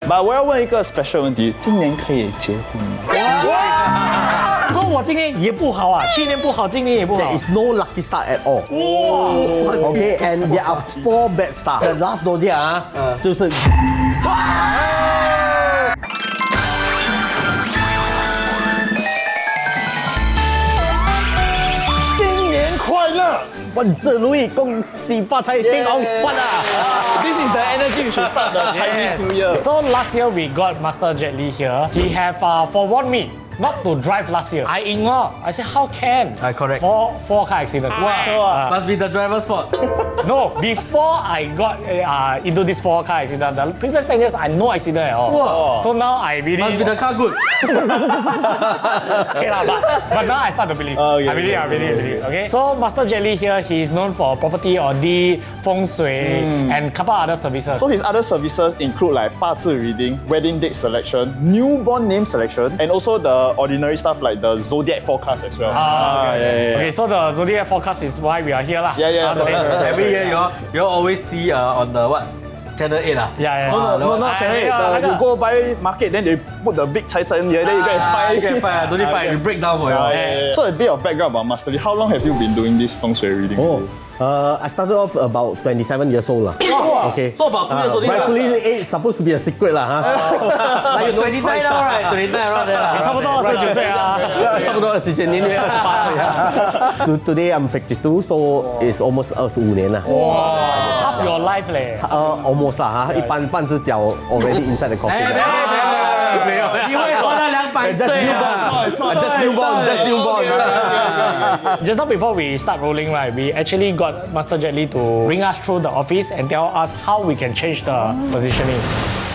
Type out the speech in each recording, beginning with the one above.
But 我要问一个 special 问题，今年可以结婚吗？说我今年也不好啊，去年不好，今年也不好。 There is no lucky star at all. Okay, and there are 4 bad stars. The last zodiac 啊，就是。新年快乐！万事如意，恭喜发财，叮当换啊！ This is the energy you should start the Chinese New Year. So last year we got Master Jet Li here. He have forewarned me not to drive last year. I ignore. I said, how can? Correct. Four car accident. Must be the driver's fault. No, before I got into this 4 car accident, the previous 10 years I no accident at all. Wow. So now I really Must be the car good. okay lah, but now I start to believe. Okay, I believe. Okay. So Master Jet Li here, he is known for property audit, feng shui, and couple other services. So his other services include like 八字 reading, wedding date selection, newborn name selection, and also the ordinary stuff like the zodiac forecast as well. Okay, so the zodiac forecast is why we are here lah. Every year you all always see on the what? Channel 8 ah? Yeah. No, not channel 8. You go buy market, then they put the big Cai San here, then you go and find. You can find, don't need find, we break down for you. So a bit of background about Master Lee. How long have you been doing this feng shui reading? I started off about 27 years old lah. Okay. So about 2 years only. Rightfully, age supposed to be a secret lah, huh? Like you're 29 now, right? 29 around there. 差不多29岁啊。差不多27岁，年年28岁啊。Today I'm 52, so it's almost 25年了。Half your life 嘞。Almost 啦哈，一般半只脚 already inside the coffin。没有，你会活到200岁啊 Just newborn. Just now before we start rolling, right, we actually got Master Jet Li to bring us through the office and tell us how we can change the positioning.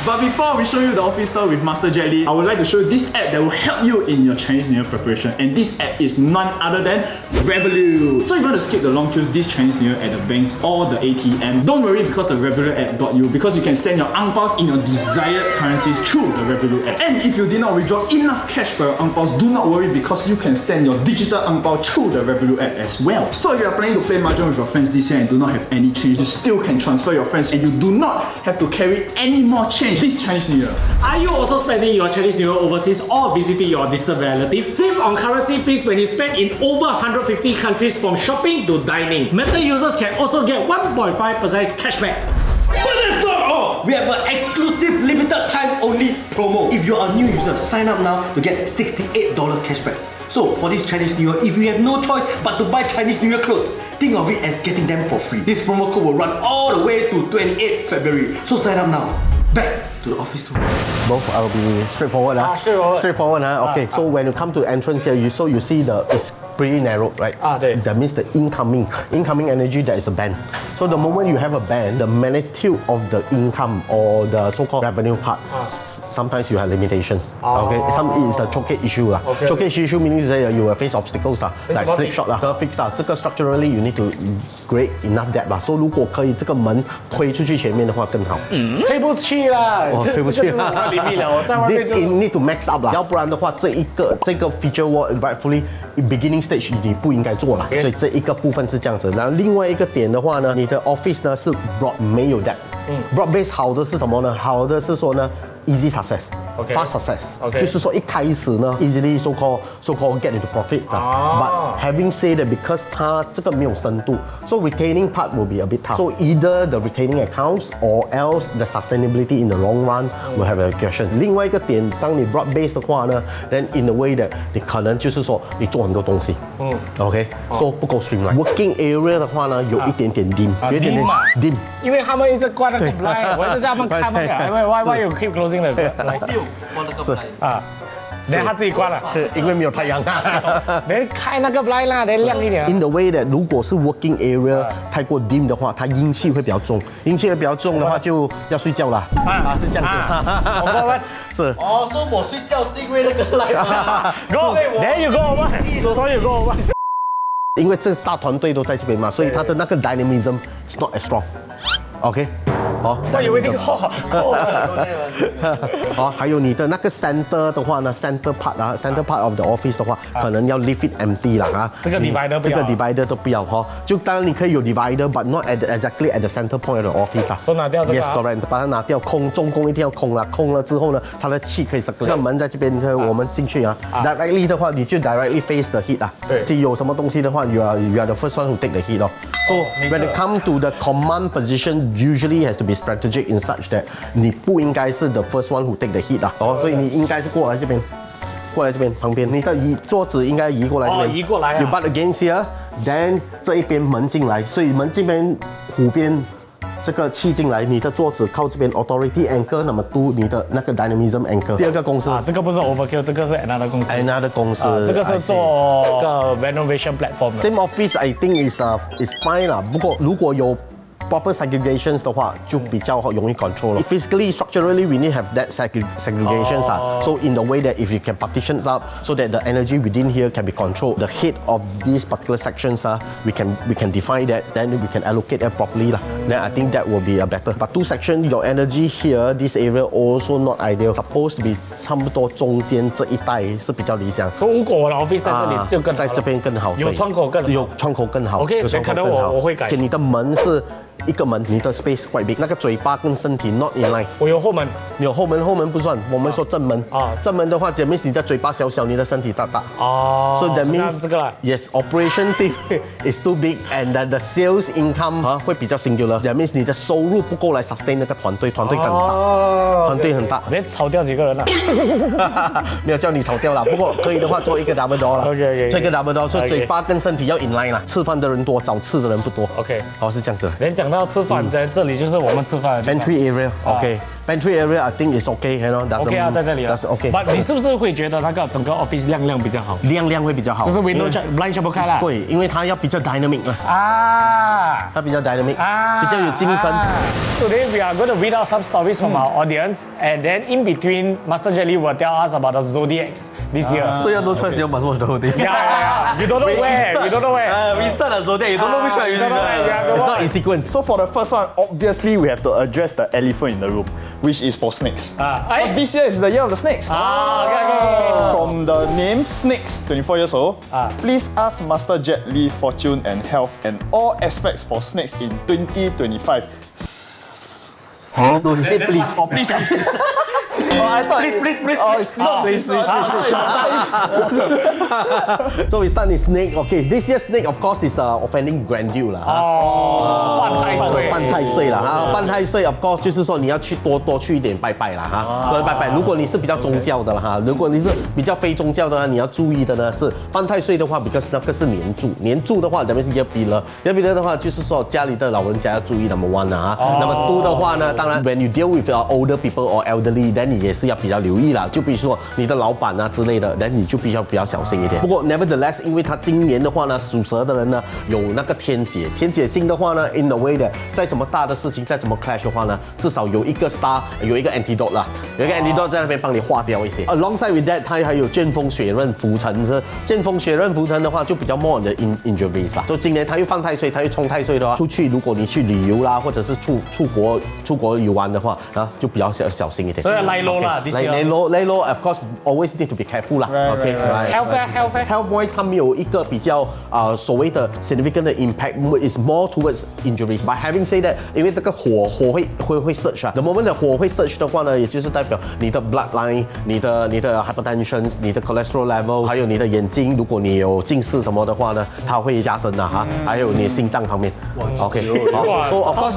But before we show you the office tour with Master Jet Li, I would like to show you this app that will help you in your Chinese New Year preparation. And this app is none other than Revolut. So if you want to skip the long queues this Chinese New Year at the banks or the ATM, don't worry because the Revolut app got you, because you can send your ang paos in your desired currencies through the Revolut app. And if you did not withdraw enough cash for your ang paos, do not worry because you can send your digital ang pao through the Revolut app as well. So if you are planning to play mahjong with your friends this year and do not have any change, you still can transfer your friends and you do not have to carry any more change this Chinese New Year. Are you also spending your Chinese New Year overseas or visiting your distant relatives? Save on currency fees when you spend in over 150 countries from shopping to dining. Meta users can also get 1.5% cashback. But that's not all! We have an exclusive limited time only promo. If you're a new user, sign up now to get $68 cashback. So for this Chinese New Year, if you have no choice but to buy Chinese New Year clothes, think of it as getting them for free. This promo code will run all the way to 28 February. So sign up now. Back to the office too. Both I'll be straightforward. Straightforward. Okay, so when you come to entrance here, you see it's pretty narrow, right? That means the incoming energy, there is a band. So the moment you have a band, the magnitude of the income or the so-called revenue part, sometimes you have limitations. Okay, some is the choke issue lah. Choke issue meaning that you will face obstacles lah, like slipshot lah, fix lah. 这个 structurally you need to create enough depth 啦。So 如果可以这个门推出去前面的话更好。推不去啦，推不去。Need to max up 啦，要不然的话这个 feature wall rightfully beginning stage 你不应该做啦。所以这一个部分是这样子。然后另外一个点的话呢，你的 office 呢是 broad 没有 depth。broad base 好的是什么呢？好的是说呢。Easy success, fast success， 就是说一开始呢 easily so called get into profits But having said that, because 它这个没有深度 so retaining part will be a bit tough. So either the retaining accounts or else the sustainability in the long run will have a question. 另外一个点，当你 broad base 的话呢 then in a way that 你可能就是说你做很多东西，OK， so 不够 streamline。Working area 的话呢，有一点点 dim， 有一点点 dim， 因为他们一直关那个 blind， 我一直在他们看那个 ，why you keep closing？是啊，等他自己关了，是因为没有太阳。等开那个 blind 啦，等亮一点。In the way that 如果是 working area 太过 dim 的话，它阴气会比较重，阴气会比较重的话就要睡觉啦。是这样子。是。哦，说我睡觉是因为那个来吗？There you go， 所以 go。因为这大团队都在这边嘛，所以它的那个 dynamism is not as strong。OK。哦。那有一定扣。哦，还有你的那个 center 的话呢 ，center part of the office 的话，可能要 leave it empty 啦啊。这个 divider 不要这个 divider 都不要哈。就当然你可以有 divider，but not exactly at the center point of the office 啊。所以拿掉这个 Yes, correct， 把它拿掉，中宫一定要空了，空了之后呢，它的气可以这个门在这边，我们进去啊。Directly 的话，你就 directly face the heat 啊。对。就有什么东西的话，you are the first one who take the heat 咯。So when it comes to the command position, usually has to be strategic in such that 你不应该是 the first one who take the heat 啊。哦，所以你应该是过来这边。过来这边旁边，你的桌子应该移过来这边。移过来啊。You butt against here, then 这一边门进来，所以门这边虎边这个气进来，你的桌子靠这边 authority anchor， 那么 do 你的那个 dynamism anchor。第二个公司这个不是 Overkill， 这个是 another 公司。another 公司，这个是做个 renovation platform。Same office I think is fine 啦，不过如果有proper segregations 的话，就比较容易 control 了。Physically, structurally, we need to have that segregations So in the way that if you can partition up, so that the energy within here can be controlled. The head of these particular sections we can define that. Then we can allocate that properly lah. Then I think that will be a better. But two sections, your energy here, this area also not ideal. Supposed to be 差不多中间这一带是比较理想。所以如果我的 office 在这里就更好了，在这边更好，有窗口更好，有窗口更好。OK， 可能我会改。你的门是一个门，你的 space quite big， 那个嘴巴跟身体 not in line。我有后门，你有后门，后门不算，我们说正门。正门的话 ，that means 你的嘴巴小小，你的身体大大。So that means 这个啦。Yes, operation thing is too big and the sales income 会比较 singular。That means 你的收入不够来 sustain 那个团队很大，团队很大。别炒掉几个人了。没有叫你炒掉了，不过可以的话做一个 double door 了。OK， 做一个 double door， 所以嘴巴跟身体要 in line 啦。吃饭的人多，找吃的人不多。OK， 好是这样子。讲到吃饭，在这里就是我们吃饭的 Pantry area，OK。Pantry area I think is okay，OK 啊，在这里了。OK。你是不是会觉得那个整个 office 亮比较好？亮会比较好。就是 window blind 全部开了。对，因为它要比较 dynamic 它比较 dynamic， 比较有精神。Today we are going to read out some stories from our audience, and then in between, Master Jelly will tell us about the zodiacs this year. So you have no choice, you must watch the whole thing. Yeah. You don't know where. You don't know where. We start a zodiac. You don't know which one. You don't know where. It's not in sequence. So for the first one, obviously we have to address the elephant in the room, which is for snakes. Because this year is the year of the snakes. Okay. From the name Snakes, 24 years old, please ask Master Jet Li fortune and health and all aspects for snakes in 2025. No, he said please. Oh, please. I thought Please. Oh, it's not please. So we start with snake. Okay, this year's snake of course is offending grandeur 啦。犯太岁啦哈，犯太岁 of course 就是说你要去多去一点拜拜啦哈，多拜拜。如果你是比较宗教的啦哈，如果你是比较非宗教的话，你要注意的呢是犯太岁的话 ，because 那个是年柱，年柱的话，咱们是 year pillar，year pillar 的话就是说家里的老人家要注意 number one 啦哈。那么 two 的话呢，当然 when you deal with older people or elderly，then 你也是要比较留意啦，就比如说你的老板啊之类的，那你就比较小心一点。不过 nevertheless， 因为他今年的话呢，属蛇的人呢有那个天劫星的话呢 ，in the way 的，再怎么大的事情，再怎么 clash 的话呢，至少有一个 star， 有一个 antidote 啦，有一个 antidote 在那边帮你化掉一些。Alongside with that， 它还有剑锋血刃浮沉，剑锋血刃浮沉的话就比较 more 的 injuries 啦。就今年他又犯太岁，他又冲太岁的话，出去如果你去旅游啦，或者是出国游玩的话，就比较小心一点。所以 lay low 啦 ，lay low of course always need to be careful 啦。Health wise 它没有一个比较所谓的 significant 的 impact is more towards injuries. By having said that， 因为这个火会 surge 啊 ，the moment 的火会 surge 的话呢，也就是代表你的 bloodline、你的 hypertension、你的 cholesterol level， 还有你的眼睛，如果你有近视什么的话呢，它会加深的哈，还有你的心脏方面。OK， 好 ，so of course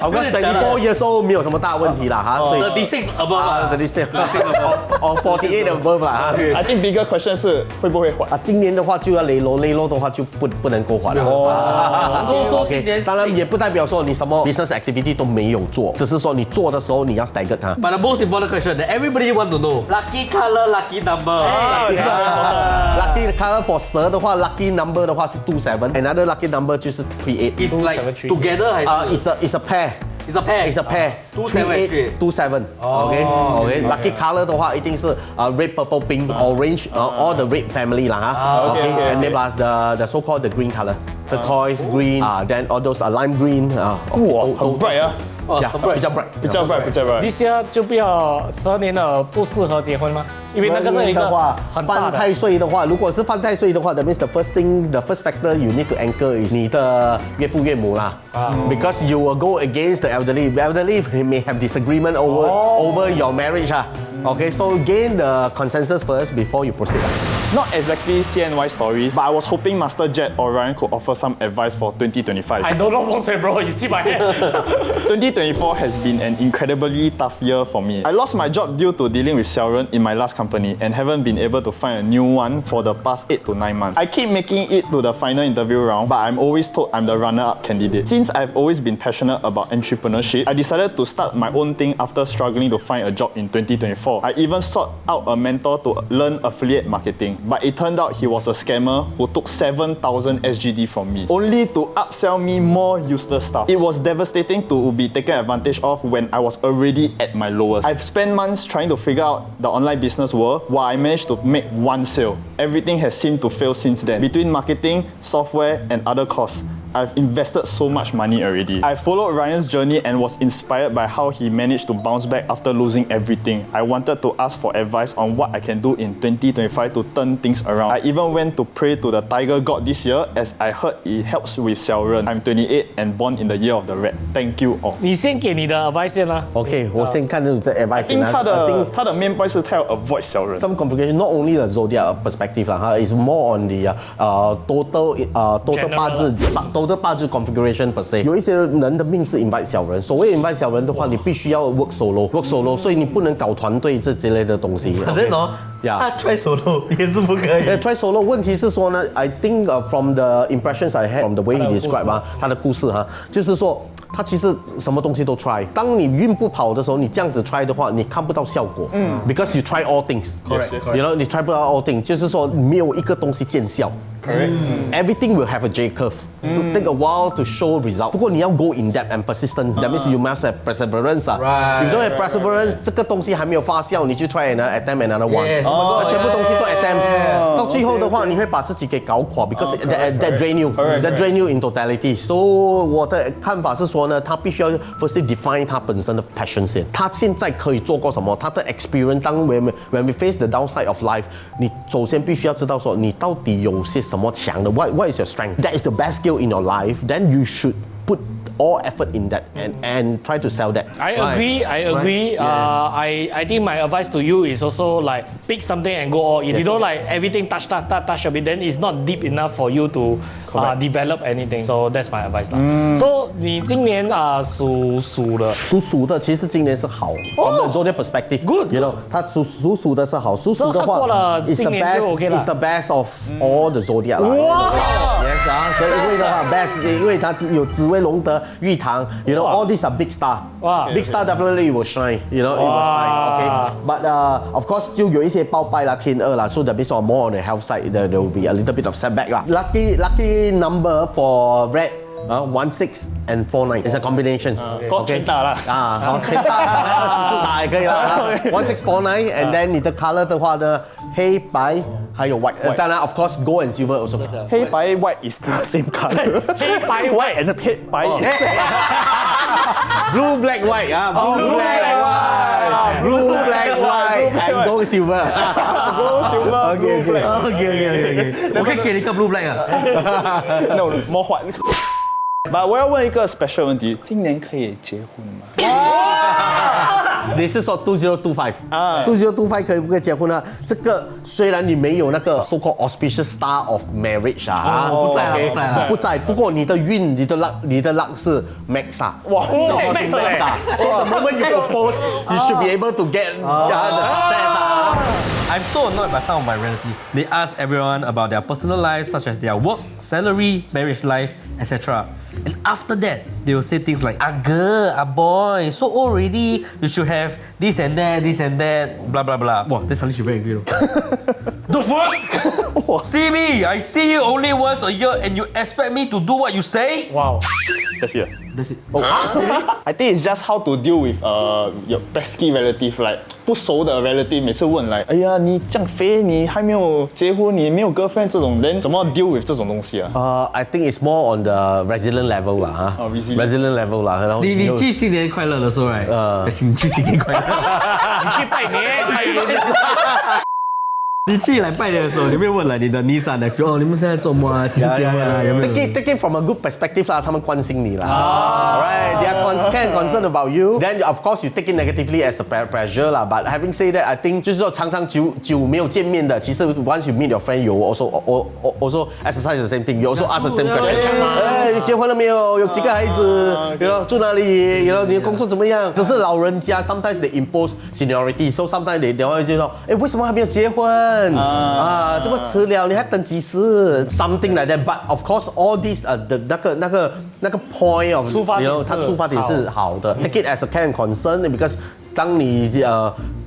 24 years old 没有什么大问题啦哈，所以 36 above 36 or 48 above 啦哈。I think bigger question 是会不会还？今年的话就要lay low的话就不能够还了。说今年当然也不代表说你什么 business activity 都没有做，只是说你做的时候你要 stagger 它。But the most important question that everybody want to know: lucky color, lucky number. Lucky color for 蛇的话 ，lucky number 的话是 27，another lucky number 就是38。 It's like together 还是 It's a pair。It's a pair. It's a pair. 27 27. Okay. Lucky color 的话一定是red, purple, pink, orange, all the red family 啦哈。Okay. And then plus the so called the green color, turquoise green, then all those lime green. 哇，很 bright 啊。呀，比较 bright，比较 bright，比较 bright。 This year 就不要12年了，不适合结婚吗？因为那个是一个很大的。犯太岁的话，如果是犯太岁的话，that means the first factor you need to anchor is 你的岳父岳母啦。Because you will go against the elderly. The elderly may have disagreement over your marriage Okay, so gain the consensus first before you proceed. Not exactly CNY stories, but I was hoping Master Jet or Ryan could offer some advice for 2025. I don't know feng shui, bro. You see my head. 2024 has been an incredibly tough year for me. I lost my job due to dealing with Xiao Ren in my last company and haven't been able to find a new one for the past 8 to 9 months. I keep making it to the final interview round, but I'm always told I'm the runner-up candidate. Since I've always been passionate about entrepreneurship, I decided to start my own thing after struggling to find a job in 2024. I even sought out a mentor to learn affiliate marketing, but it turned out he was a scammer who took 7,000 SGD from me, only to upsell me more useless stuff. It was devastating to be taken advantage of when I was already at my lowest. I've spent months trying to figure out the online business world while I managed to make one sale. Everything has seemed to fail since then. Between marketing, software, and other costs, I've invested so much money already. I followed Ryan's journey and was inspired by how he managed to bounce back after losing everything. I wanted to ask for advice on what I can do in 2025 to turn things around. I even went to pray to the Tiger God this year as I heard it helps with Xiao Ren. I'm 28 and born in the year of the rat. Thank you all. 你先给你的 advice 先啦。 Okay, 我先看这 advice 因为 I 他的main point 是他要 avoid 小人。 some complication, not only the zodiac perspective it's more on the total 八字 configuration per se. 有一些人的命是 invite 小人，所谓 invite 小人的话，你必须要 work solo，所以你不能搞团队这之类的东西。反正哦，他 try solo 也是不可以。try solo 问题是说呢 ，I think from the impressions I had from the way he described 他的故事就是说。他其实什么东西都 try。当你运不跑的时候，你这样子 try 的话，你看不到效果。Because you try all things. Correct. You know, 你 try 不到 all things，就是说没有一个东西见效。Correct. Everything will have a J curve. To take a while to show result. 不过你要 go in depth and persistence. That means you must have perseverance. Right. If you don't have perseverance, 这个东西还没有发酵，你就 try another one. Yes. 全部东西都 attempt. 到最后的话，你会把自己给搞垮 because that drain you. That drain you in totality. So 我的看法是说呢，他必须要 firstly define 他本身的 passion 先。他现在可以做过什么？他的 experience 当 when we face the downside of life， 你首先必须要知道说你到底有些什么强的。What is your strength? That is the best skill in your life. Then you should put all effort in that and try to sell that. I agree. I think my advice to you is also like pick something and go all in. You don't like everything touch a bit, then it's not deep enough for you to develop anything. So that's my advice 啦。So 你今年属的，属的其实今年是好。From the zodiac perspective, Good. You know, 他属的是好，属的话过了 is the 新年就 OK 了。 best. Is the best of all the zodiac 啦。哇 Yes 所以因为的话 best， 因为它有紫微龙德、玉堂 ，you know all these are big star. 哇 Big star definitely will shine. You know it will shine. Okay, but of course 就有一些包败啦、天厄啦， so that means more on the health side there will be a little bit of setback 啦。Lucky number for red. 16 and 49 is a combination. 全打啦。好，全打，24打也可以啦。1649 and then 你的 color 的话呢，黑白还有 white。当然 of course gold and silver also. 黑白 white is the same color. 黑白 white and 黑白 Blue black white blue black white and gold silver. Gold, silver, blue, black. Okay. 我可以给你一个 blue black No, more white. But 我要问一个 special 问题，今年可以结婚吗？你是说2025 2025可以不可以结婚呢？这个虽然你没有那个 so called auspicious star of marriage 不在了 OK， 不在了不在。不过你的运，你的 luck 是 max 哇 max So the moment you propose, you should be able to get the success I'm so annoyed by some of my relatives. They ask everyone about their personal life, such as their work, salary, marriage life, etc. And after that, they will say things like, girl, boy, so old already, you should have this and that, blah, blah, blah. Wow, then suddenly she very angry. The fuck? See me, I see you only once a year and you expect me to do what you say? Wow. That's it. That's it. I think it's just how to deal with your pesky relative, like 不熟的 relative 每次问 like， 哎呀你这样肥，你还没有结婚，你没有 girlfriend 这种，人怎么 deal with 这种东西啊？ I think it's more on the resilient level 啦哈。resilient level 啦，然后你去新年快乐的时候，right？你去新年快乐，你去拜年，你去来拜年的时候，你有没有问了你的 Nissan 的 哦，你们现在做么啊？几时结婚啊？有没有 take it from a good perspective 啦，他们关心你啦。Alright, they are concerned about you. Then of course you take it negatively as a pressure 啦。But having said that, I think 就是说长久没有见面的，其实 once you meet your friend, you also exercise the same thing. You also ask the same question. 哎，你结婚了没有？有几个孩子？住哪里？你的工作怎么样？只是老人家 sometimes they impose seniority, so sometimes they 会就说，哎，为什么还没有结婚？这么迟了，你还等几时 ？Something like that. But of course, all these 那个 point of 它出发点是好的。Take it as a care and concern because 当你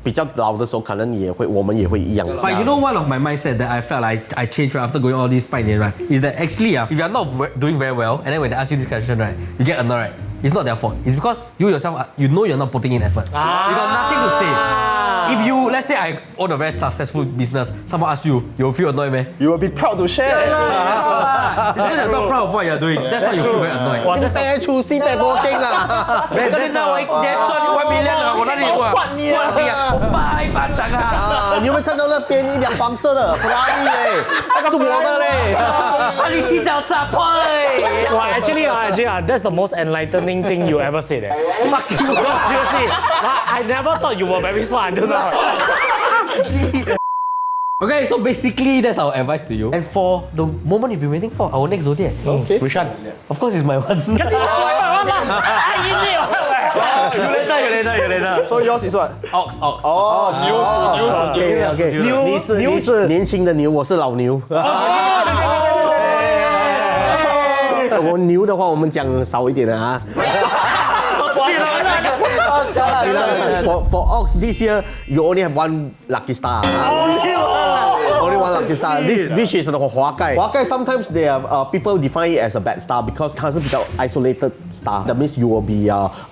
比较老的时候，可能我们也会一样。But you know, one of my mindset that I felt I changed right after going all these 拜年 right is that actually if you're not doing very well and then when they ask you this question right, you get annoyed. Right? It's not their fault. It's because you yourself you know you're not putting in effort. You got nothing to say. If you, let's say I own a very successful business, someone asks you, you'll feel annoyed, man. You will be proud to share. It's because you're not proud of what you're doing. That's why you feel very annoyed. 哇，你出息白多劲啊！但是我一年赚1 million 啊，我那里哇，换你啊，拜班长啊！你有没有看到那边一辆黄色的法拉利嘞？那个是我的嘞！你提早插配。Wow, actually, that's the most enlightening thing you ever said. Fuck you. No, seriously. I never thought you were very smart until now. Okay, so basically that's our advice to you. And for the moment you've been waiting for, our next zodiac. Okay. Which one? Of course, it's my one. You later. So yours is what? Ox. Oh, news. OK， 你是年轻的牛，我是老牛。我牛的话，我们讲少一点的啊。For Ox this year, you only have one lucky star. Only one lucky star. This which is the 华盖. 华盖 sometimes they are people define it as a bad star because 它是比较 isolated star. That means you will be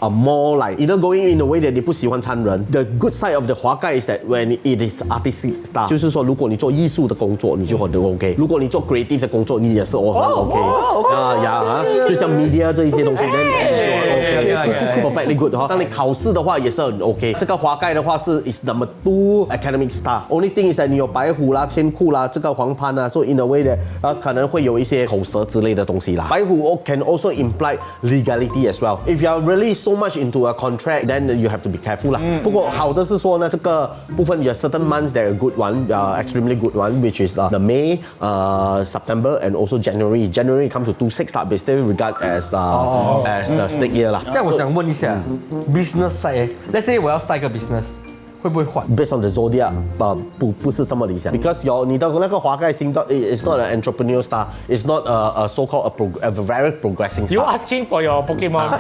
more like either going in a way that 你不喜欢参人. The good side of the 华盖 is that when it is artistic star， 就是说如果你做艺术的工作，你就很 OK。如果你做 creative 的工作，你也是很 OK。就像 media 这一些东西，就很 OK，perfectly good 哈。当你考试的话也是很 OK。这个华盖的话是 is number 2 academic star。Only thing is that 你有白虎啦、天库啦、这个黄攀啊，所以 in a way that 可能会有一些口舌之类的东西啦。白虎 can also imply legality as well. If you are really so much into a contract, then you have to be careful 啦。不过好的是说呢，这个部分有 certain months that are a good one, extremely good one, which is the May, September, and also January. January comes to 26 啦, but still regard as the snake year 啦。这样我想问一下，business side， let's say 我要 start 一个 business， 会不会换 ？Based on the zodiac， 不是这么理想 ，because 你的那个华盖星is not an entrepreneurial star, it's not a so-called a very progressing star. You asking for your Pokemon?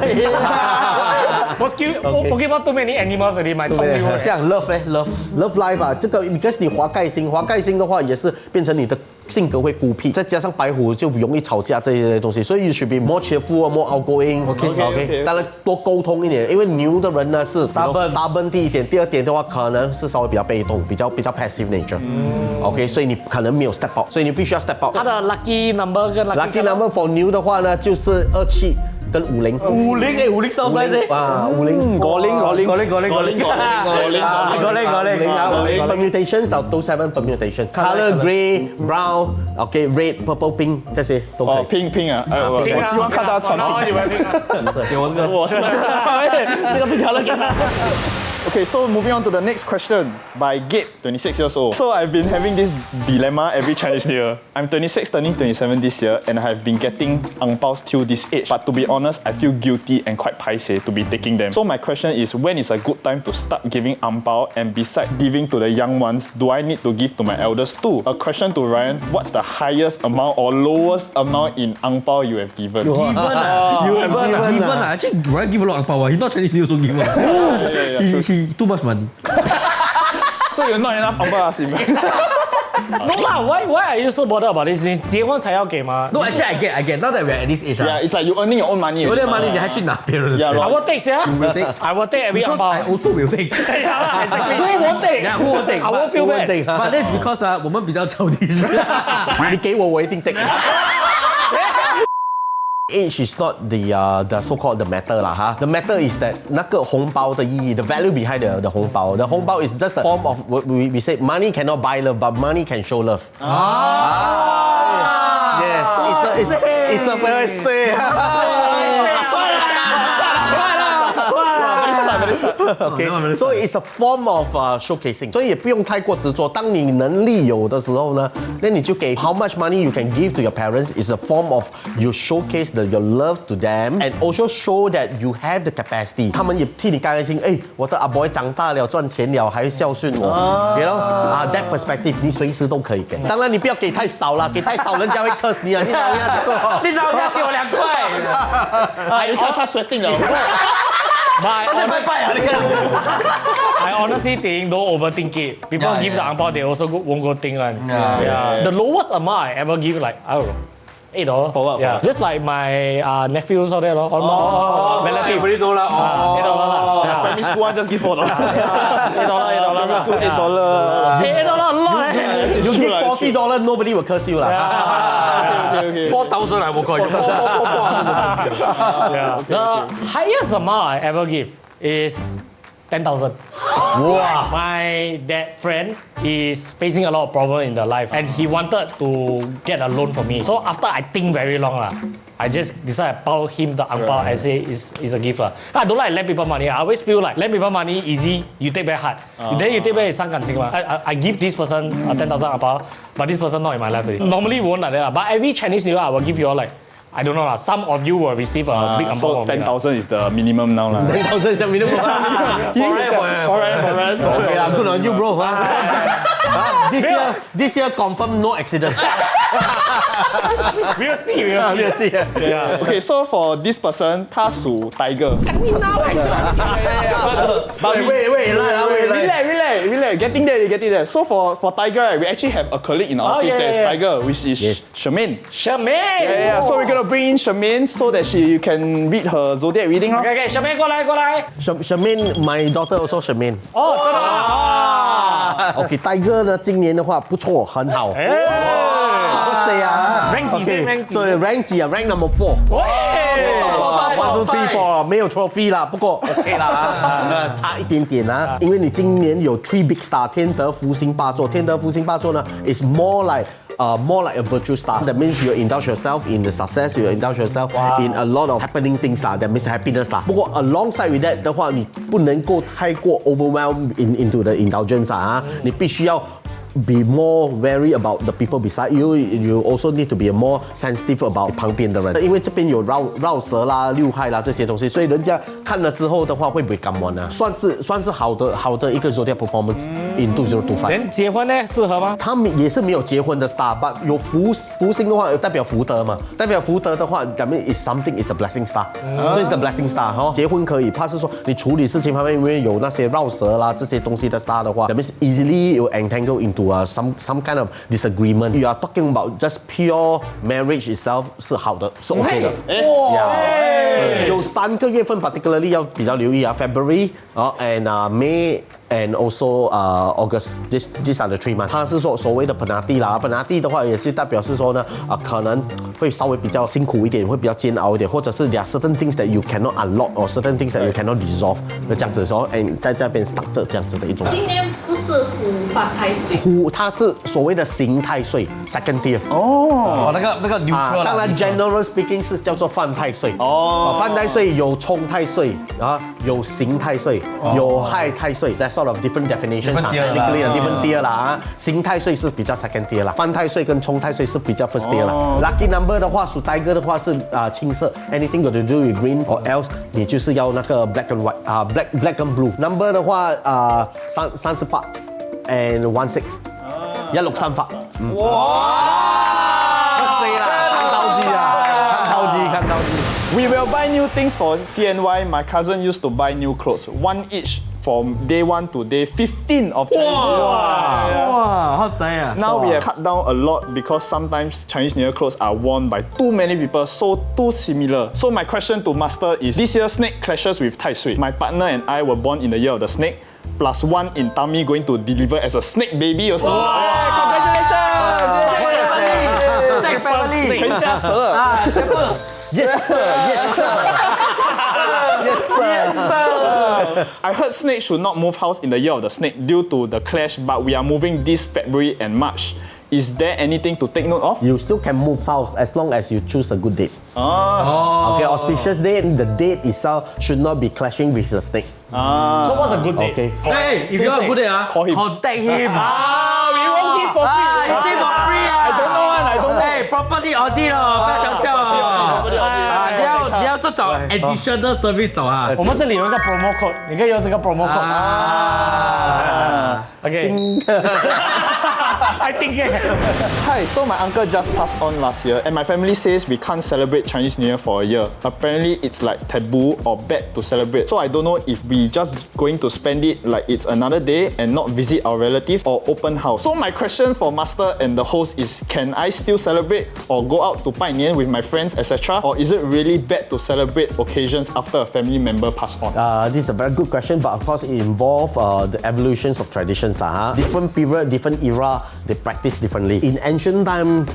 Pokemon too many animals already， 买宠物。这样 love 呢 love life 啊，这个 because 你华盖星的话也是变成你的性格会孤僻，再加上白虎就容易吵架这些东西，所以 you should be more cheerful, more outgoing. OK， 当然多沟通一点，因为牛的人呢是 stubborn 第一点，第二点的话可能是稍微比较被动，比较 passive nature。OK， 所以你可能没有 step up， 所以你必须要 step up。它的 lucky number 跟 lucky number for 牛的话呢就是27。跟50 sounds nice 啊50 permutations 到7 permutations color grey brown OK red purple pink 这些都可以。pink 啊，我希望看他穿 pink。我是这个 pink color。Okay, so moving on to the next question by Gabe, 26 years old. So I've been having this dilemma every Chinese New Year. I'm 26, turning 27 this year, and I have been getting ang paos till this age. But to be honest, I feel guilty and quite paiseh to be taking them. So my question is, when is a good time to start giving ang pao? And besides giving to the young ones, do I need to give to my elders too? A question to Ryan, what's the highest amount or lowest amount in ang pao you have given? Given Actually, Ryan give a lot of ang pao. He's not Chinese New Year, so give a lot. He too much money. So you're not enough ang pao ask him. No lah, why are you so bothered about this? 你结婚才要给吗？ No, actually I get. Now that we're at this age, Yeah, it's like you earning your own money. 有点 money 你还去拿别人的 Yeah, 钱 right. I will take, yeah. will take. I will take every Because ambao. I also will take. Yeah, exactly. Who won't take? Yeah, who won't take? I won't feel bad. But that's because 我们比较 childish. 你给我，我一定 take。Age is not the so-called the matter 啦哈。The matter is that 那个红包的意义 the value behind the 红包 the 红包 is just a form of we say money cannot buy love but money can show love. Yes, it's a very say. Okay, so it's a form of showcasing. 所以也不用太过执着。当你能力有的时候呢，那你就给 how much money you can give to your parents is a form of you showcase your love to them and also show that you have the capacity. 他们也替你开心。哎，我的阿 boy 长大了，赚钱了，还孝顺我。You know that perspective 你随时都可以给。当然你不要给太少啦，给太少人家会 curse 你啊。你老人家你老家给我2块。你看他决定了。But I honestly think don't overthink it. People give the angpao, they also won't go think one. Yeah. The lowest amount I ever give, like I don't know, $8. For what? Yeah. Just like my nephews all that, all relative. Everybody know lah. $8 lah. Primary school one just give $4. $8. $8. $8 a lot. You give $40, nobody will curse you lah. Okay. 4,000 I will call you. 4,000. The highest amount I ever give is 10,000. Wow. My dad friend is facing a lot of problem in the life and he wanted to get a loan from me. So after I think very long I just decided to pao him the angpao and say it's a gift lah. I don't like lend people money. I always feel like lend people money easy, you take very hard. Then you take back is 伤感情 嘛. I give this person 10,000 angpao, but this person not in my life already. Normally won't like that lah. But every Chinese New Year I will give you all like, I don't know lah. Some of you will receive a big So angpao. 10,000 is the minimum now lah. 10,000 is the minimum. Forever. Okay lah, good on you, bro. This year confirm no accident. We'll see. We'll see. Yeah. Okay, so for this person, 他属 Tiger. But relax. Getting there. So for Tiger, right, we actually have a colleague in our office that is Tiger, which is Charmaine. Charmaine. Yeah. So we're gonna bring in Charmaine so that she can read her zodiac reading. Okay, Charmaine 过来。 Charmaine, my daughter also Charmaine. 哦，真的吗？ OK, Tiger 呢，今年的话不错，很好。我 say 啊 rank 几先 rank 几所以 rank 几啊 ？rank number 4。1, 2, 3, 4没有 trophy 啦，不过 OK 啦，差一点点啊。因为你今年有 3 big star， 天德福星霸座，天德福星霸座呢 is more like a virtual star. That means you indulge yourself in the success, you indulge yourself in a lot of happening things lah. That means happiness 啦。不过 alongside with that 的话，你不能够太过 overwhelmed into the indulgence 啊，你必须要。Be more wary about the people beside you. You also need to be more sensitive about 旁边的人，因为这边有绕舌啦、六害啦这些东西，所以人家看了之后的话会不会感冒呢？算是好的一个 zodiac performance in 2025。人结婚呢适合吗？他们也是没有结婚的 star，but 有福星的话代表福德嘛，代表福德的话，that means is something is a blessing star，这是 the blessing star 哈。结婚可以，怕是说你处理事情方面，因为有那些绕舌啦这些东西的 star 的话，that means easily you entangle into some kind of disagreement. You are talking about just pure marriage itself 是好的，是 OK 的。有3个月份 particularly 要比较留意啊 ，February and May and also August. These are the 3 months. 它是说所谓的 penalty 啦，penalty 的话也是代表是说呢，可能会稍微比较辛苦一点，会比较煎熬一点，或者是 there are certain things that you cannot unlock or certain things that you cannot resolve 那这样子说，哎，在这边 stuck 这样子的一种。今年不是虎犯太岁，虎它是所谓的刑太岁 second tier。哦，那个 neutral 当然 general speaking 是叫做犯太岁。犯太岁有冲太岁有刑太岁，有害太岁。That's sort of different definitions different tier 啦。刑太岁是比较 second tier 啦，犯太岁跟冲太岁是比较 first tier 啦。Lucky number 的话，属 Tiger 的话是青色 ，anything got to do with green or else 你就是要那个 black and white black and blue。Number 的话38 and 16，一六三八。We will buy new things for CNY. My cousin used to buy new clothes, one each from day 1 to day 15 of Chinese New Year. Wow, how zai Now we have cut down a lot because sometimes Chinese New Year clothes are worn by too many people, so too similar. So my question to Master is, this year snake clashes with Tai Sui. My partner and I were born in the year of the snake, plus 1 in tummy going to deliver as a snake baby also. Hey, congratulations! Snake family. 全家蛇。 Yes sir, yes sir. Yes sir. I heard snake should not move house in the year of the snake due to the clash, but we are moving this February and March. Is there anything to take note of? You still can move house as long as you choose a good date. Okay, auspicious date, the date itself should not be clashing with the snake. So what's a good date? Okay. Hey, if you are good at Call him. contact him. We won't give for free. You take for free I don't know one, I don't know. Hey, property audit 不要想笑你要这种 additional service 走啊。我们这里有一个 promo code，你可以用这个 promo code。OK。I think Hi, so my uncle just passed on last year and my family says we can't celebrate Chinese New Year for a year. Apparently it's like taboo or bad to celebrate. So I don't know if we just going to spend it like it's another day and not visit our relatives or open house. So my question for Master and the host is, can I still celebrate or go out to 拜年 with my friends etc. Or is it really bad to celebrate occasions after a family member passed on? This is a very good question, but of course it involves the evolutions of traditions. Different period, different era, they practice differently. In ancient time,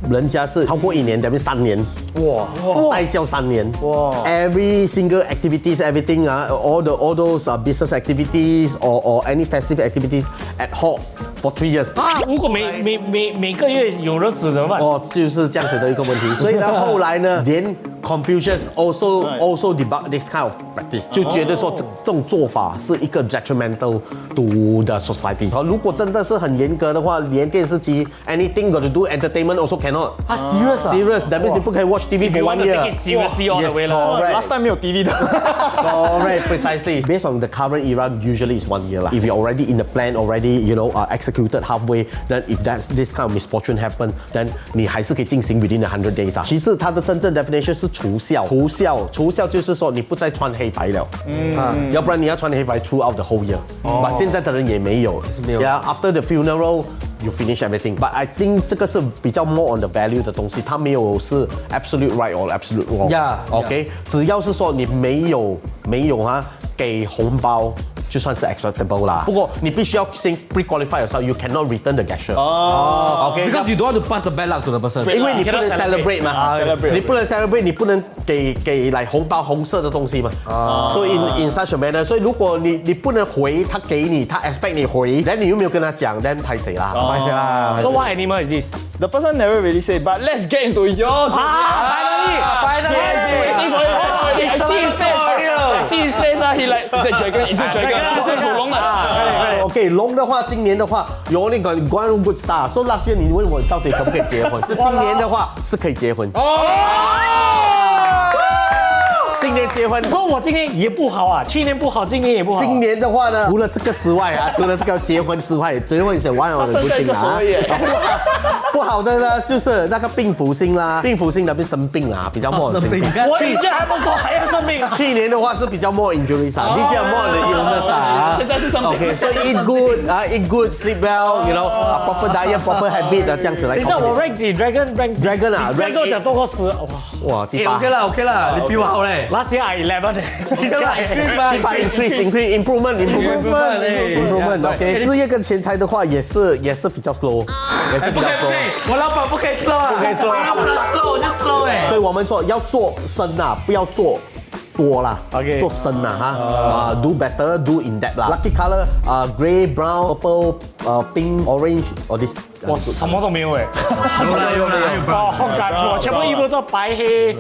人家是超过1年，等于3年。哇！爱笑3年。哇 ！Every single activities, everything all those business activities or any festive activities ad hoc for 3 years。啊，如果每个月有人死怎么办？哦，就是这样子的一个问题。所以呢，后来呢，连 Confucius also debug this kind of practice， 就觉得说这种做法是一个 detrimental to the society。如果真的是很严格的话，连电视机 anything got to do entertainment also cannot。啊 ，serious 啊 ？Serious，that means 你不可以 watch TV for 1 want to year。 take it seriously all the way 啦。 Correct. Last time 没有 TV 的。Correct, precisely. Based on the current era, usually it's 1 year lah. If you're already in the plan, already executed halfway, then if this kind of misfortune happen, then 你还是可以进行 within 100 days 啊。其实它的真正 definition 是除孝，除孝就是说你不再穿黑白了，要不然你要穿黑白 throughout the whole year。But 现在的人也没有。Yeah, after the funeral, you finish everything. But I think 这个是比较 more on the value 的东西，它没有是 absolute right or absolute wrong。OK， 只要是说你没有给红包，就算是 acceptable 啦。不过你必须要先 pre-qualify yourself, you cannot return the gesture。OK， Because you don't want to pass the bad luck to the person。因为你不能 celebrate 嘛，你不能 celebrate， 你不能给来红包红色的东西嘛。所以 in such a manner， 所以如果你不能回，他给你，他 expect 你回，但你又没有跟他讲， then 拍谁啦？拍谁啦 ？So what animal is this? The person never really say, but let's get into yours. Finally. I see his face he like, is it dragon? Is it dragon? 是属龙的。OK， 龙的话，今年的话有那个 one good star。So last year 你问我到底可不可以结婚？今年的话是可以结婚。今年结婚，说我今年也不好啊，去年不好，今年也不好。今年的话呢，除了这个之外除了这个结婚之外，结婚是one of the good thing 啊。不好的呢，就是那个病符星啦，病符星那边生病啦，比较 more 生病。我以前还不说还要生病啊。去年的话是比较 more injuries 啊，this year more the illness 啊。现在是生病。OK， 所以 eat good, sleep well, proper diet, proper habit 这样子来。等一下我 rank 几 Dragon 啊 ，Dragon 跟我讲多过10，哇，第8。OK 啦，你比我好嘞。Last year I 11，第8 increase improvement。OK， 事业跟钱财的话也是比较 slow， 也是比较 slow。我老板不可以 slow 啊，不可以 slow， 不能 slow 我就 slow 所以我们说要做深不要做多啦 ，OK， 做深do better, do in depth 啦。Lucky color grey, brown, purple, pink, orange, or this。我什么都没有哎，有啦我全部衣服都白黑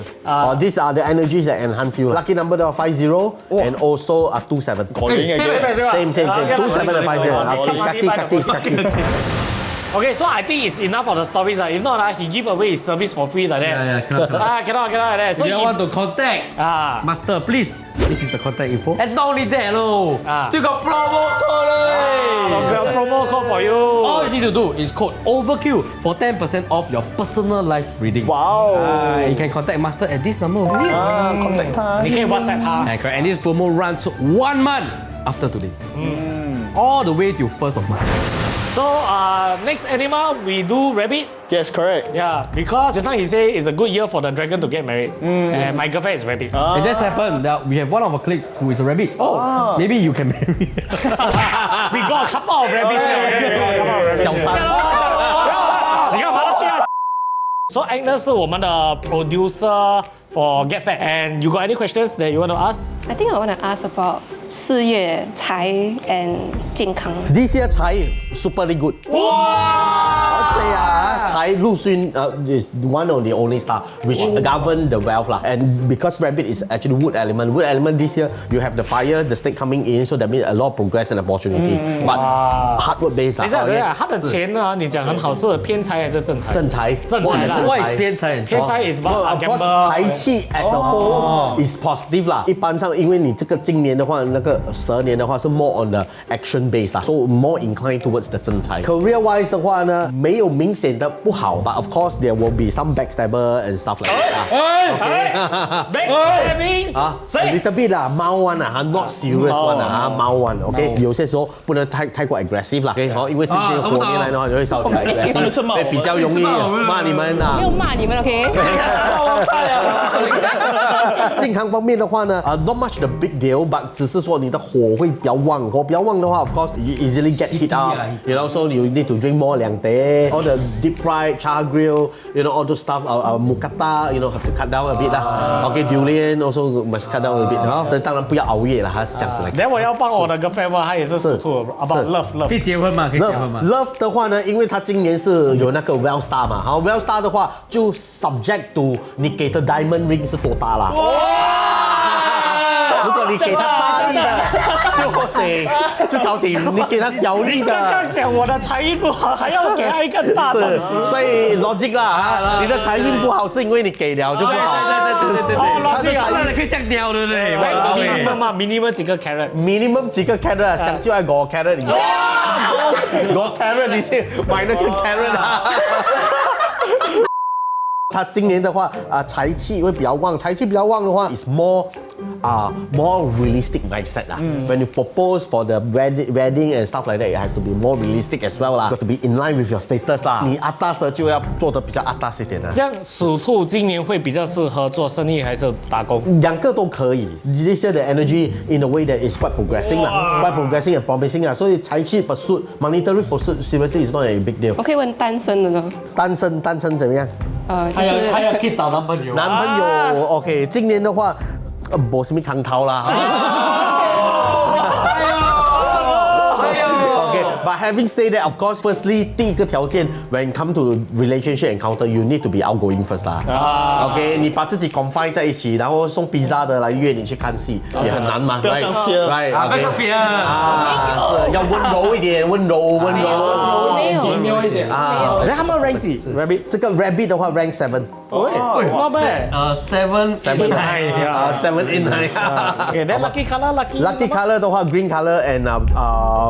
these are the energies that enhance you. Lucky number 的50 and also 27。Same. 27 and 50。Okay, so I think it's enough for the stories. If not, he give away his service for free like that. Yeah, cannot like that. So if you want to contact Master, please. This is the contact info. And not only that, still got promo code. Got promo code for you. All you need to do is code OVERKILL for 10% off your personal life reading. Wow. You can contact Master at this number. Contact 他。你可以 WhatsApp 他。And this promo runs 1 month. after today. All the way till 1st of March. So next animal we do rabbit. Yes, correct. Yeah, because just now he say it's a good year for the dragon to get married. And my girlfriend is rabbit. It just happened that we have one of our colleagues who is a rabbit. Oh. Maybe you can marry. We got a couple of rabbits here. 小三。你看马来西亚。So Agnes 是我们的 producer for Get Fat, and you got any questions that you want to ask? I think I want to ask about 事业、财 and 健康。 This year 财 superly good. I say Chai Lu Xun is one of the only star which govern the wealth lah. And because rabbit is actually wood element. Wood element this year you have the fire, the snake coming in, so that means a lot of progress and opportunity. But hard work based 等一下，等一下，他的钱呢？你讲很好，是偏财还是正财？正财，正财啦。 What is 偏财？偏财 is about Of course, gamble. 财气 as a whole is positive 啦。一般上，因为你这个今年的话，那个蛇年的话是 more on the action base 啦，so more inclined towards the 正财。Career wise 的话呢，没有明显的不好，but of course there will be some backstabber and stuff like that. Backstabbing 啊谁 ，little bit 啦，猫 one 啊，not serious one 啊，猫 one，OK， 有些时候不能太过 aggressive 啦，OK， 好，因为今年火年来的话，你会稍微 aggressive， 会比较容易骂你们啊没。有骂你们 ，OK？ 健康方面的话呢，not much the big deal，but 只是说你的火会比较旺，火比较旺的话 ，of course you easily get hit out，you know， so you need to drink more 2杯，all the deep fried, char grill，you know all those stuff， mookata，you know have to cut down a bit 啦，OK durian also must cut down a bit， 哈，当然不要熬夜啦，它是这样子来。等我要帮我的 girlfriend 问，她也是属兔，about love。可以结婚吗？可以结婚吗 Love 的话呢，因为它今年是有那个 Well Star 嘛，好 Well Star 的话就 subject to 你给的 Diamond Ring 是多大啦。如果你给他大力的，就不行，就搞定；你给他小力的，刚刚讲我的财运不好，还要给他一个大钻石。是，所以 logic 啦啊，你的财运不好是因为你给了就不好。对，哦，logic 啊，那你可以这样掉，对不对 minimum 嘛，minimum 几个 carrot？ minimum 幾個 carrot 啊，想就係5 carrot 你5 carrot 你去買那個 carrot 啊。他今年的话财气会比较旺，财气比较旺的话 is more realistic mindset 啦。When you propose for the wedding and stuff like that, it has to be more realistic as well 啦。Got to be in line with your status 啦。你atas的就要做得比较atas 一点啦。这样属兔今年会比较适合做生意还是打工？兩個都可以。This year the energy in a way that is quite progressing 啦，quite progressing and promising 啦。所以財氣 pursuit, monetary pursuit seriously is not a big deal。我可以問單身的呢？單身怎麼樣？就是他要去找男朋友。男朋友 OK， 今年的話，冇什麼康頭啦。But having said that, of course, firstly, 第一個條件 when come to relationship encounter, you need to be outgoing first 啦。OK， 你把自己 confine 在一起，然後送 pizza 的來約你去看戲，也很難嘛。不要這樣 fierce。 Right， 那個 fear 是要溫柔一點，溫柔。甜喵一點。那他們 rank 幾 rabbit？這個 rabbit 的話 rank 7。not bad。 7 7 8 9。Okay, then lucky color, Lucky color 的話 green color and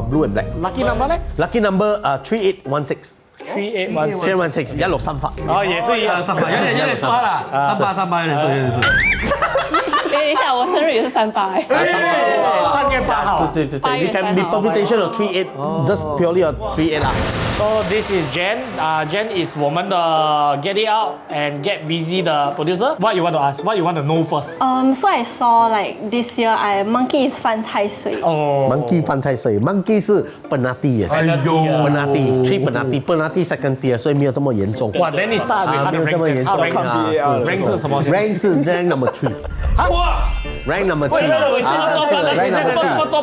blue and black。 lucky number 呢 Lucky number 3816。 3816。 163發。哦，也是一樣。有點刷啦，38有點說，有點說。等一下，我生日也是38。 3月8號。對，you can be permutation of 38 just purely on 38啦。So this is Jen. Jen is 我們的 Get It Out and Get Busy 的 producer. What you want to ask? What you want to know first? So I saw like this year, monkey is 犯太歲。 Monkey 犯太歲 ，Monkey 是 penalty 也是。penalty 3 penalty second tier， 所以沒有這麼嚴重。哇，then 你 start with 他的沒有這麼嚴 rank 重。 rank 是什麼先 ？Rank 是 rank number 3。Rank number 3。rank number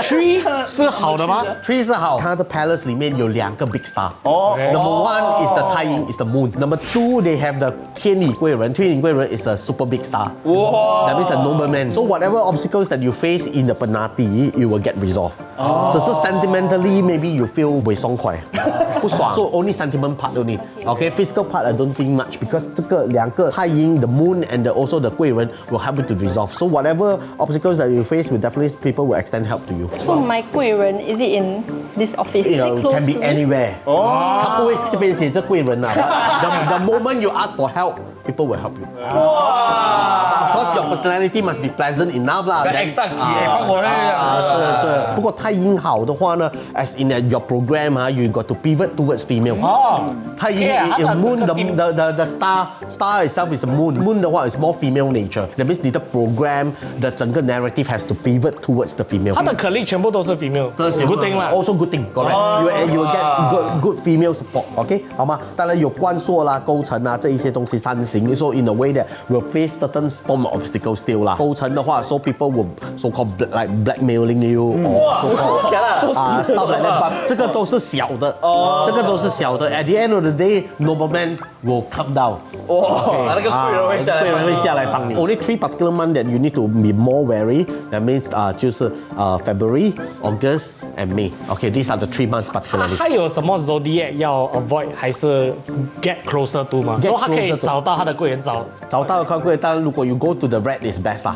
3是好的嗎 3是好，它的 palace 裡面有2個 big star。Number 1 is the 太陰 is the moon。Number 2 they have the 天理貴人，天理貴人 is a super big star。That means a nobleman. So whatever obstacles that you face in the penalty, you will get resolved. 只是 sentimentally maybe you feel 會爽快，不爽。So only sentiment part only. Okay, physical part I don't think much because 這個2個太陰 the moon and also the 貴人 will help you to resolve. So whatever obstacles that you face, will definitely people will extend help to you. So my 貴人 is it in this office? Is You it know, close can be to me? anywhere. 他不會這邊寫這貴人啊。The moment you ask for help, people will help you. But of Because your personality must be pleasant enough 啦。 X 帮我是。不过太阴好的话呢 ，as in your program 啊 ，you got to pivot towards female。太阴 moon the star itself is a moon 的话 is more female nature。That means 你的 program 的整个 narrative has to pivot towards the female。他的 colleague 全部都是 female，good thing 啦。 Also good thing, correct. You will get good female support. OK， 好吗？当然有关硕啦、构成啊这一些东西三行。So in a way that will face certain storm obstacles still 啦。构成的话 ，so people will so called like blackmailing you or so called stuff like that. But 这个都是小的，这个都是小的。At the end of the day, nobleman will come down. 那个贵人会下来，贵人会下来帮你。Only 3 particular months that you need to be more wary. That means 就是February, August and May. Okay, these are the 3 months particularly. 他有什么 zodiac 要 avoid 还是 get closer to 吗？所以他可以找到他的贵人找到快贵，当然如果 you go to the red is best 啦。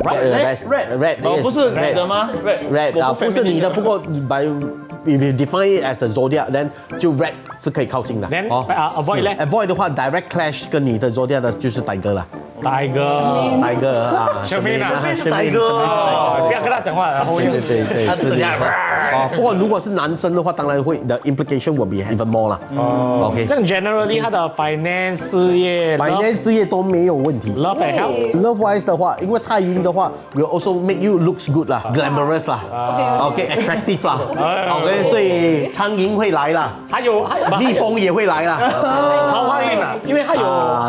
不是你的吗 ？red 啊，不是你的，不过 by if you define it as a zodiac, then 就 red 是可以靠近的。Then avoid 咧 ？avoid 的话 direct clash 跟你的 zodiac 的就是呆哥啦。大哥啊，小明啊，是呆哥，不要跟他讲话，然后对，是这样。不过如果是男生的话，当然会 the implication will be even more 啦。OK， 这样 generally 他的 finance 事业事业都没有问题。love and health love wise 的话，因为太阴的话 will also make you looks good 啦 ，glamorous 啦，OK attractive 啦，OK， 所以苍蝇会来啦，还有蜜蜂也会来啦，桃花运啊，因为他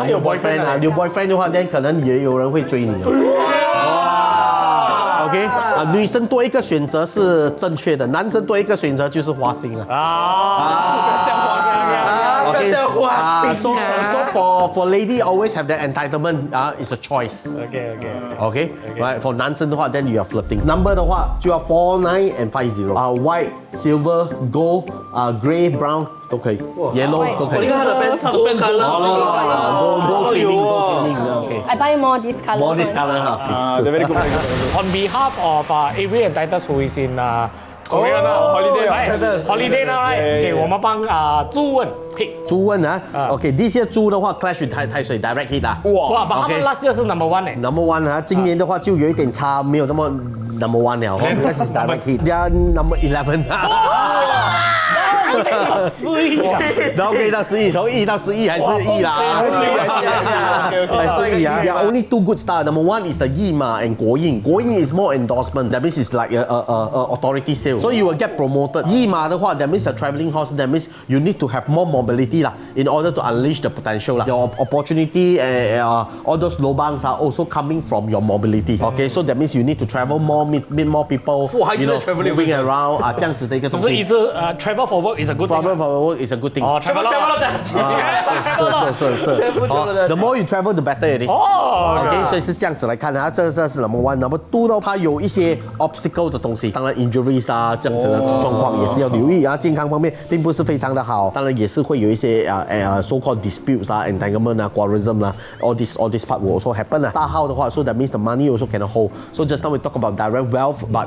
有 boyfriend 啊，有 boyfriend 的话，那可能也有人会追你的。OK 女生多一个选择是正确的，男生多一个选择就是花心了。Okay, so for lady always have that entitlement. It's a choice. Okay. Right. For 男生的话 then you are flirting. Number 的话就要 49 and 50. White, silver, gold, grey, brown 都可以。Yellow 都可以。你看他的 band gold color，gold Okay. I buy more this color. More this color 哈。very good. On behalf of Avery and Titus who is in Korea now, holiday now, right? Okay, 我们帮朱问 pick。朱问啊，OK， 这些猪的话 clash 太水 direct hit 啦。哇，把他们 last year 是 number 1诶。Number 1啊，今年的话就有一点差，没有那么 number 1了。This is direct hit. They are number 11。然后可以到11，从1到11还是1啦，还是1啊。There are only 2 good stars. Number 1 is a 驿马 and 国印。国印 is more endorsement. That means it's like a authority sale. So you will get promoted. 驿马的话 that means a traveling horse. That means you need to have more mobility 啦 in order to unleash the potential 啦。Your opportunity all those lobangs are also coming from your mobility. Okay, so that means you need to travel more, meet more people. You know, moving around 这样子的一个东西。不是一直travel for work is a good thing. Travel for work is a good thing. travel 是。The more you travel, the better it is. OK， 所以是这样子来看啊，这是 number 1。Number 2呢，它有一些 obstacle 的东西，当然 injuries 这样子的状况也是要留意啊。健康方面并不是非常的好，当然也是会有一些so called disputes entanglement quarrelism all this part will also happen 大号的话 ，so that means the money also cannot hold. So just now we talk about direct wealth, but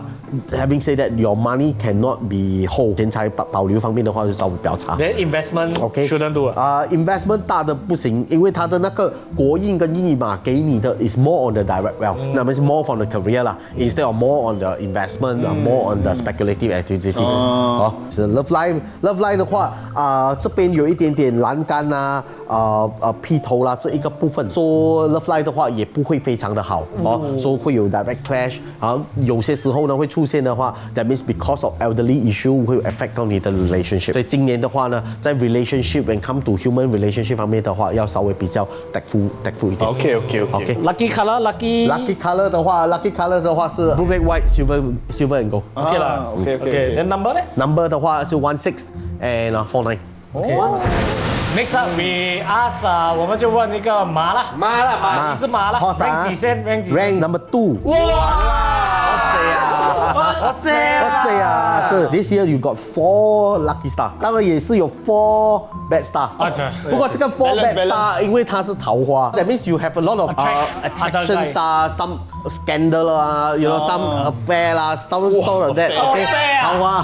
having said that, your money cannot be hold. 钱财保留方面的话就稍微比较差。Then investment shouldn't do investment 大的不行，因为它的那个国印跟驿马给你的 is more on the direct wealth，那么是 more from the career 啦 ，instead of more on the investment， more on the speculative activities。是 love life 的话这边有一点点栏杆劈头啦这一个部分，说 love life 的话也不会非常的好说会有 direct clash， 有些时候呢会出现的话 ，that means because of elderly issue 会 affect 到你的 relationship。所以今年的话呢，在 relationship when come to human relationship 方面的话，要稍微比较 tactful 一点。OK。Lucky color 的话 ，lucky color 的话是 blue, red, white, silver and gold。OK 啦 ，OK。Then number 呢 ？Number 的话是16 and 49。Next up we ask 我们就问一个马啦，一只马啦 ，rank 几先 ？rank 几 ？rank number 2。哇！哇塞啊！是 This year you got 4 lucky star， 当然也是有4 bad star。不过这个4 bad star， 因为它是桃花 ，that means you have a lot of attractions 啊，some scandal 啊，you know some affair 啦，some sort of that。OK， 桃花，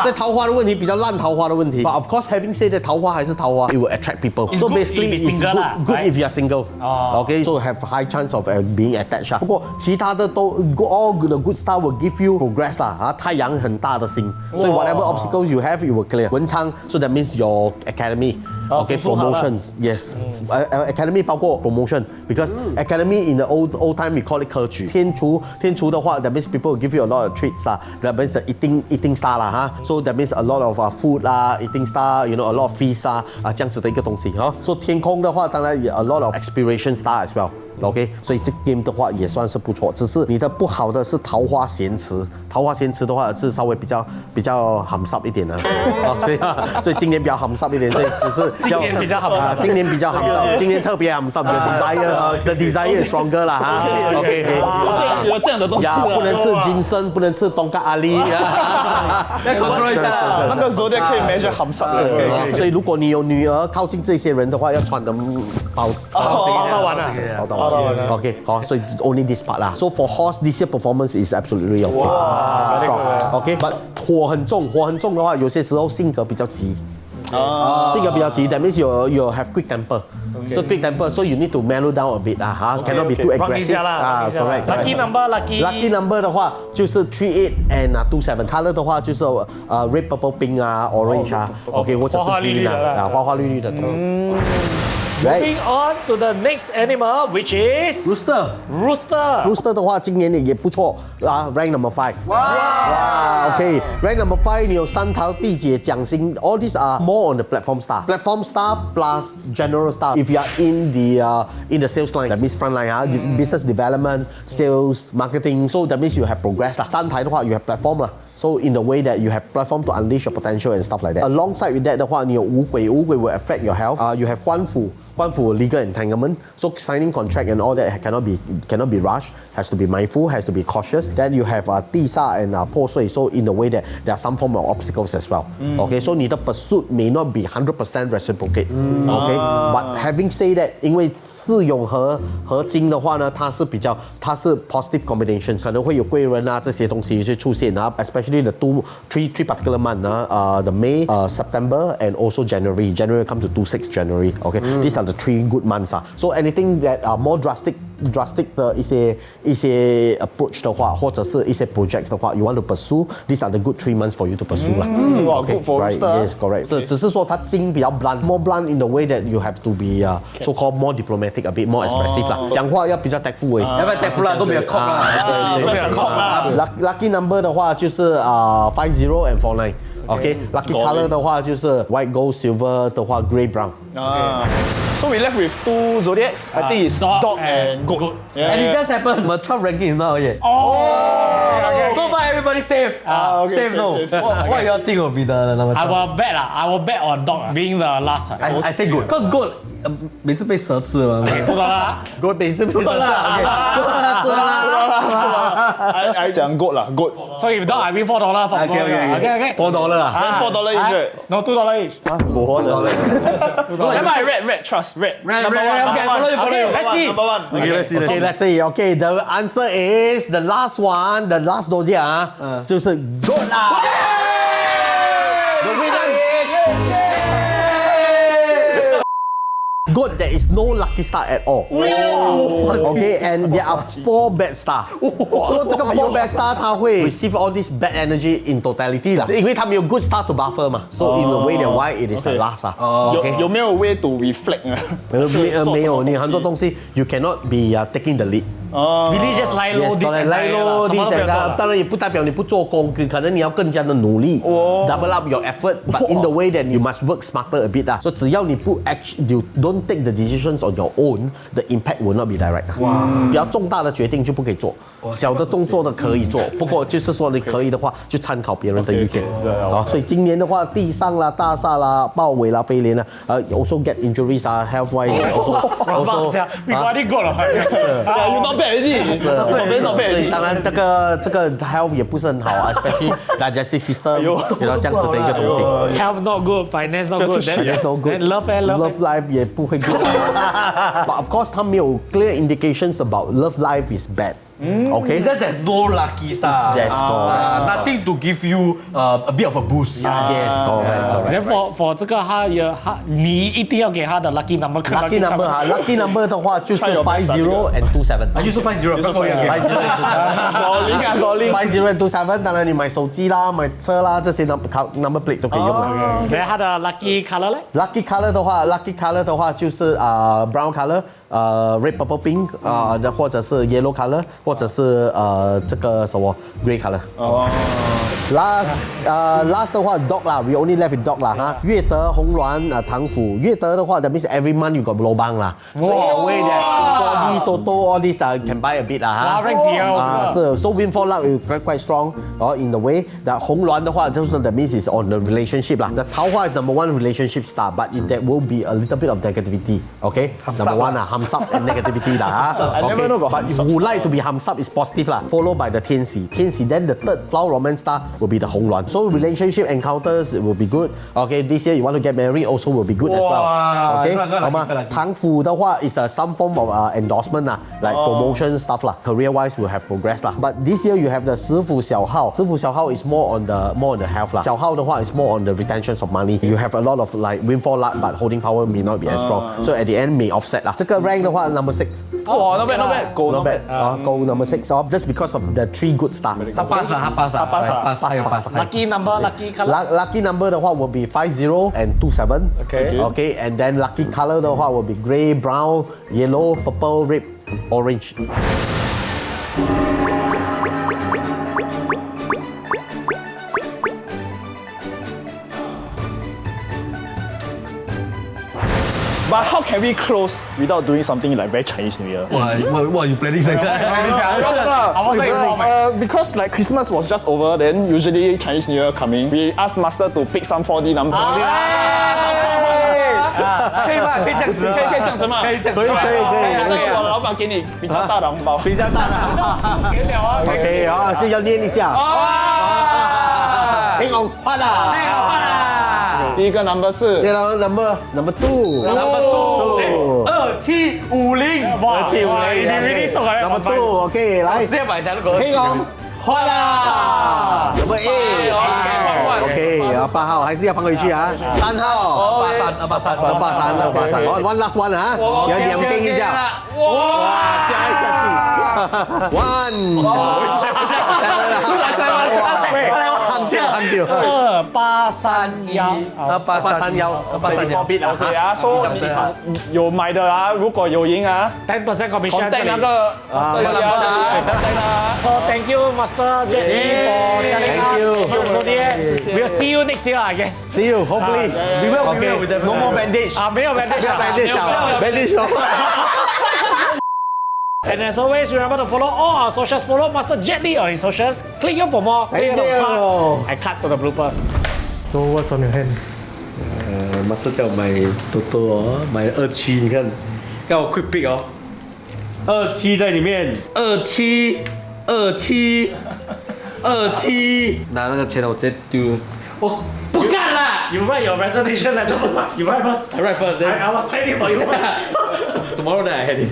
所以桃花的问题比较烂桃花的问题。But of course, having said that， 桃花还是桃花，it will attract people. So basically, it's good if you are single. Okay, so have high chance of being attached. 不过其他的都 all the good star will give you progress 啦，啊，太阳很大的星，所以 whatever obstacles you have, you will clear. 文昌 so that means your academy. Okay, promotions, yes. Academy 包括 promotion because academy in the old time we call it 科举。天厨的话 ，that means people will give you a lot of treats 啊，that means eating star 啦哈。So that means a lot of food 啦，eating star, you know a lot of feast 啊，这样子的一个东西哈。So 天空的话，当然也 a lot of exploration star as well。OK， 所以这 game 的话也算是不错，只是你的不好的是桃花咸池，桃花咸池的话是稍微比较含濕一点啊，所以今年比較含濕一點，所以只是今年比較含濕，今年比較含濕，今年特別含濕 ，the desire is stronger 啦哈 ，OK， 有这样的东西呀，不能吃金身，不能吃东嘎阿里，要 control 一下，那个时候就可以 measure 含濕的。所以如果你有女兒靠近這些人的話，要穿得包完了。Okay, so it's only this part lah. So for horse, this year performance is absolutely okay. Strong. Okay, but 火很重的话，有些时候性格比较急。性格比較急 ，that means you have quick temper. So quick temper, so you need to mellow down a bit 啊，cannot be too aggressive. Correct. Lucky number 的話就是38 and 27. Color 的話就是 red, purple, pink 啊，orange 啊，OK， 或者是 green 啊，花花綠綠的東西。Moving on to the next animal, which is Rooster. Rooster 的話，今年也不錯啊 ，rank number 5。哇 ，OK，rank number 5，你有3條地姐獎星 ，all these are more on the platform star. Platform star plus general star. If you are in the sales line, that means front line 啊，business development, sales, marketing. So that means you have progress 啦。3台的話，you have platform 啦。So in the way that you have platform to unleash your potential and stuff like that. Alongside with that 的話，你有五鬼 will affect your health. You have 官府 legal entanglement. So signing contract and all that cannot be rushed. Has to be mindful. Has to be cautious. Then you have 地煞 and 破碎. So in the way that there are some form of obstacles as well. Okay. So 你的 pursuit may not be 100% reciprocate. Okay. But having said that, 因為巳酉合金的話呢，它是 positive combination. 可能會有貴人啊這些東西去出現啊 especially the three particular months, the May, September, and also January. January come to 26 January. Okay, these are the 3 good months. So anything that are more drastic 的一些 approach 的話，或者是一些 projects 的話 ，you want to pursue, these are the good 3 months for you to pursue 啦。哇，good for right, yes, correct. 只是說它金比較 more blunt in the way that you have to be so called more diplomatic, a bit more expressive 啦。講話要比較 tactful 要不然 tactful 啦，都比較 cock 啦，都比較 cock 啦。Lucky number 的話就是50 and 49。Okay, lucky color 的話就是 white, gold, silver 的話 grey, brown. So we left with 2 zodiacs. I think it's dog and goat. And it just happened, my 12 ranking is not out yet. So far everybody safe. Safe no. What you all think will be the number 12? I will bet on dog being the last. I say good, cause goat 每次被蛇吃了嘛。多少啦？ Goat 每次不是I 講 goat 啦 ，goat. So if dog, I win $4 for $4 okay. $4 each. No, $2 each. 冇可能。Never mind, red, trust, red. Number one. Okay, let's see. Number one. Okay, let's see. Okay, the answer is the last one, the last zodiac 就是 goat 啦。The winner is goat. There is no lucky star at all. Okay, and there are 4 bad star. So 这个4 bad star 它会 receive all this bad energy in totality 啦，因为它没有 good star to buffer 嘛。So in a way that why it is the last 啊。有没有 way to reflect 啊？没有，你很多东西 you cannot be taking the lead. Really just lie low this and lie low this and 当然也不代表你不做工，可能你要更加的努力 double up your effort, but in the way that you must work smarter a bit 啦。所以只要你不 you don't take the decisions on your own, the impact will not be direct 比较重大的决定就不可以做，小的动作的可以做，不过就是说你可以的话，就参考別人的意見。所以今年的話，地上啦、大煞啦、豹尾啦、飛廉啦，also get injuries health wise also 你快啲過來。bad already. Not bad 所以 already. 当然这个 health 也不是很好啊，especially digestive system，然后这样子的一个东西。 Health not good, finance not good, Finance not good. then love life 也不会 good. But of course，它没有 clear indications about love life is bad. Okay. It's just there's no lucky star. Yes, correct. Nothing to give you a bit of a boost. Yes, correct. Then for 这个你一定要给他的 lucky number。 Lucky number 哈，lucky number 的话就是 50 and 27。I use 50. 50 and 27，当然你买手机啦、买车啦这些 number plate 都可以用了。然后他的 lucky color 嘞 Lucky color 的话就是brown color。red purple pink 或者是 yellow color， 或者是这个什么 grey color。last 的话 dog 啦 ，we only left with dog 啦哈。月德、红鸾、唐虎。月德的话，that means every month you got lobang 啦。So in a way that 4D Toto all these can buy a bit 啦哈。是 so windfall luck is quite strong in the way that 红鸾的话就是 that means is on the relationship 啦。The 桃花 is number one relationship star, but there will be a little bit of negativity. Okay, number one hums up and negativity 啦哈。I never know about But who would like to be hums up is positive 啦。Followed by the 天喜 then the third flower romance star will be the 红鸾. So relationship encounters will be good. Okay, this year you want to get married also will be good as well. Okay, 好吗？唐虎的话 is some form of endorsement 啦，like promotion stuff 啦。Career wise will have progress 啦。But this year you have the 师傅小号is more on the health 啦。小号的话 is more on the retention of money. You have a lot of like windfall luck, but holding power may not be as strong. So at the end may offset 啦。这个 rank 的话 number 6. Wow, not bad. Go Not bad. Go number 6 just because of the 3 good stars. 他 pass 了 lucky number lucky color Lucky number 的话 will be 50 and 27. Okay, and then lucky color 的话 will be grey, brown, yellow, purple, red, orange. But how can we close without doing something like very Chinese New Year? What you planning like that? Because like Christmas was just over, then usually Chinese New Year coming, we ask master to pick some 4D number. 可以吗？可以这样子吗？可以这样子吗？可以这样子吗？可以我老板给你比较大的红包。比较大的。OK 啊，这要念一下。兴旺发啦！第一个 number 是对了，number 2。2750。哇，2750，中了 number 2，OK， 来，直接买下如果兴旺发啦！number 8，OK， 8号还是要放回去啊，3号，283 ，1 last one 啊，要两定一下，哇，加一下去，1，OK 啊，说有买的啊，如果有赢啊10% commission ，contact 那个So thank you Master Jenny for telling us. So we'll see you next year, I guess. See you, hopefully. We will. No more bandage. 没有 bandage bandage. And as always, remember to follow all our socials. Follow Master Jet Li on his socials. Click here for more. Click here to part. I cut to the bloopers. So what's on your hand? Master 叫我买多多哦，买27，你看，看我 quick pick 哦，27在里面，27，拿那个钱我直接丢，我不干啦 You write your resignation letter first. You write first. ！I write first, then I was signing for you first. tomorrow then I had it.